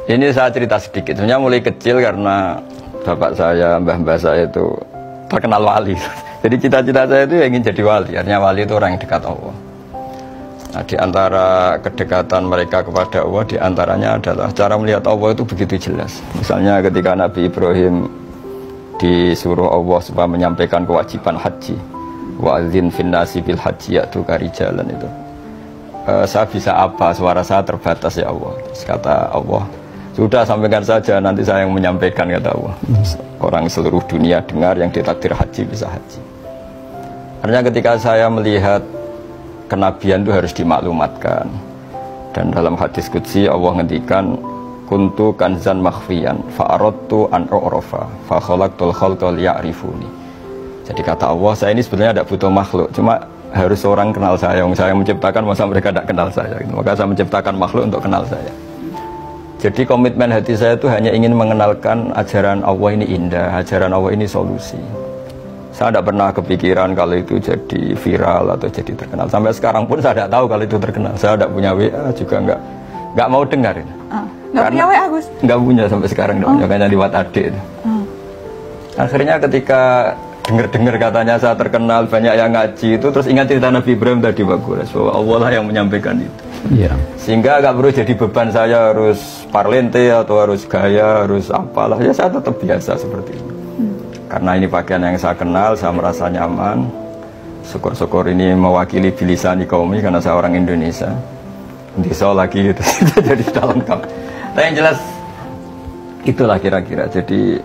Ini saya cerita sedikit. Sebenarnya mulai kecil karena bapak saya, mbah-mbah saya itu terkenal wali. Jadi cita-cita saya itu ingin jadi wali. Artinya wali itu orang yang dekat Allah. Nah, di antara kedekatan mereka kepada Allah, di antaranya adalah cara melihat Allah itu begitu jelas. Misalnya ketika Nabi Ibrahim disuruh Allah supaya menyampaikan kewajiban haji, wa'adzin finnasi bil haji ya'tuka rijalan itu. Saya bisa apa? Suara saya terbatas ya Allah. Terus kata Allah, sudah sampaikan saja, nanti saya yang menyampaikan, kata Allah. Orang seluruh dunia dengar yang ditakdir haji bisa haji. Artinya ketika saya melihat kenabian itu harus dimaklumatkan. Dan dalam hadis qudsi Allah ngendikan, kuntu kanzan makhfiyan fa'aradtu an u'rafa fa khalaqtul khalqa liya'rifuni. Jadi kata Allah, saya ini sebenarnya tidak butuh makhluk, cuma harus orang kenal saya. Yang saya menciptakan, masa mereka tidak kenal saya, maka saya menciptakan makhluk untuk kenal saya. Jadi komitmen hati saya itu hanya ingin mengenalkan ajaran Allah ini indah, ajaran Allah ini solusi. Saya tidak pernah kepikiran kalau itu jadi viral atau jadi terkenal. Sampai sekarang pun saya tidak tahu kalau itu terkenal. Saya tidak punya WA juga, nggak mau dengar. Nggak punya WA, Gus? Nggak punya sampai sekarang, nggak punya, hanya liwat adik. Akhirnya ketika dengar katanya saya terkenal, banyak yang ngaji itu, terus ingat cerita Nabi Ibrahim tadi Pak Gores, bahwa Allah lah yang menyampaikan itu. Sehingga nggak perlu jadi beban saya harus parlente atau harus gaya, harus apalah, ya saya tetap biasa seperti itu. Karena ini pakaian yang saya kenal, saya merasa nyaman. Syukur-syukur ini mewakili bilisani kaumi karena saya orang Indonesia. Bisa lagi gitu, jadi sudah lengkap. Tapi yang jelas itulah kira-kira. Jadi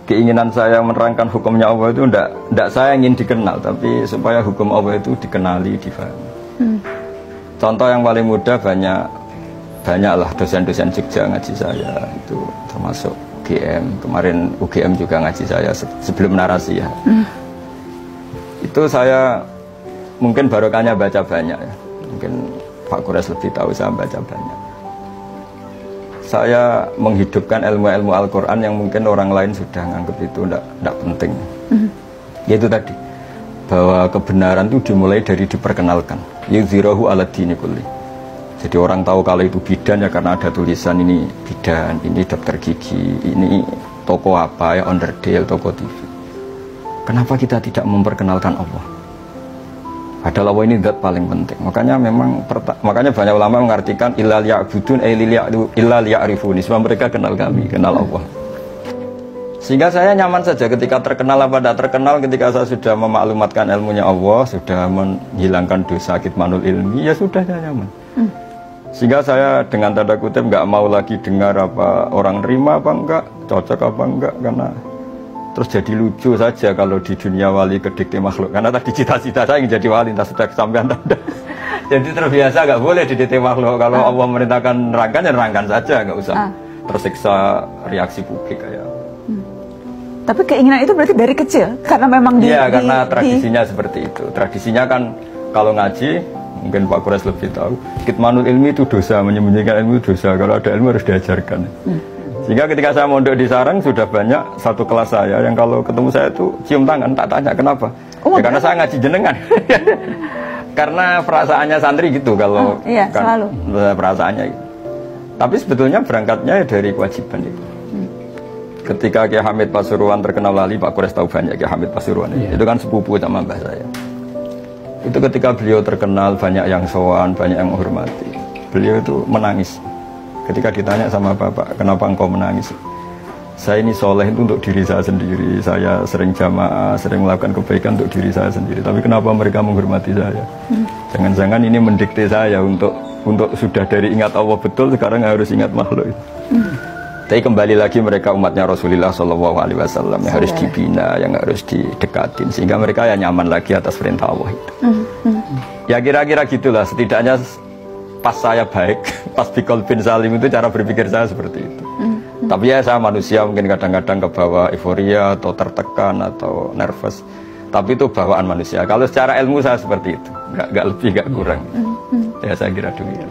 keinginan saya menerangkan hukumnya Allah itu tidak saya ingin dikenal, tapi supaya hukum Allah itu dikenali, difahami. Contoh yang paling mudah, banyaklah dosen-dosen Jogja ngaji saya, itu termasuk UGM. Kemarin UGM juga ngaji saya sebelum narasi ya. Itu saya mungkin barokahnya baca banyak ya. Mungkin Pak Gores lebih tahu, saya baca banyak. Saya menghidupkan ilmu-ilmu Al-Quran yang mungkin orang lain sudah nganggap itu tidak penting. Yaitu tadi, bahwa kebenaran itu dimulai dari diperkenalkan. Yuzhirahu ala dini kulli. Jadi orang tahu kalau itu bidan ya karena ada tulisan ini bidan, ini dokter gigi, ini toko apa ya, Onderdale, toko TV. Kenapa kita tidak memperkenalkan Allah? Padahal Allah ini zat paling penting. Makanya banyak ulama mengartikan illa liya'budun illa liya'rifuni. Sebab mereka kenal kami, kenal Allah. Sehingga saya nyaman saja ketika terkenal apa tidak terkenal, ketika saya sudah memaklumatkan ilmunya Allah, sudah menghilangkan dosa kitmanul ilmi, ya sudah saya nyaman. Sehingga saya dengan tanda kutip nggak mau lagi dengar apa orang terima apa enggak, cocok apa enggak, karena terus jadi lucu saja kalau di dunia wali kedikte makhluk. Karena tadi cita-cita saya ingin jadi wali, entah sudah kesampaian tanda. Jadi terbiasa nggak boleh didikte makhluk. Kalau Allah merintahkan nerangkan ya nerangkan saja, nggak usah tersiksa reaksi publik kayak. Tapi keinginan itu berarti dari kecil, karena memang karena tradisinya seperti itu. Tradisinya kan kalau ngaji, mungkin Pak Gores lebih tahu, kitmanul ilmi itu dosa, menyembunyikan ilmu itu dosa. Kalau ada ilmu harus diajarkan. Sehingga ketika saya mondok di Sarang sudah banyak satu kelas saya yang kalau ketemu saya itu cium tangan, tak tanya kenapa. Ya karena saya ngaji jenengan. Karena perasaannya santri gitu kalau selalu perasaannya gitu. Tapi sebetulnya berangkatnya dari kewajiban itu. Ketika Kiai Hamid Pasuruan terkenal wali, Pak Gores tahu banyak Kiai Hamid Pasuruan itu kan sepupu sama mbah saya. Itu ketika beliau terkenal, banyak yang sowan, banyak yang menghormati. Beliau itu menangis. Ketika ditanya sama bapak, kenapa engkau menangis? Saya ini soleh itu untuk diri saya sendiri. Saya sering jamaah, sering melakukan kebaikan untuk diri saya sendiri. Tapi kenapa mereka menghormati saya? Jangan-jangan ini mendikte saya untuk sudah dari ingat Allah betul, sekarang harus ingat makhluk itu. Tapi kembali lagi mereka umatnya Rasulullah SAW yang harus dibina, yang harus didekatin, sehingga mereka ya nyaman lagi atas perintah Allah itu. Ya kira-kira gitulah, setidaknya pas saya baik, pas Bikol bin Salim itu cara berpikir saya seperti itu. Tapi ya saya manusia, mungkin kadang-kadang kebawa euforia atau tertekan atau nervous. Tapi itu bawaan manusia. Kalau secara ilmu saya seperti itu, nggak lebih, nggak kurang. Ya saya kira demikian.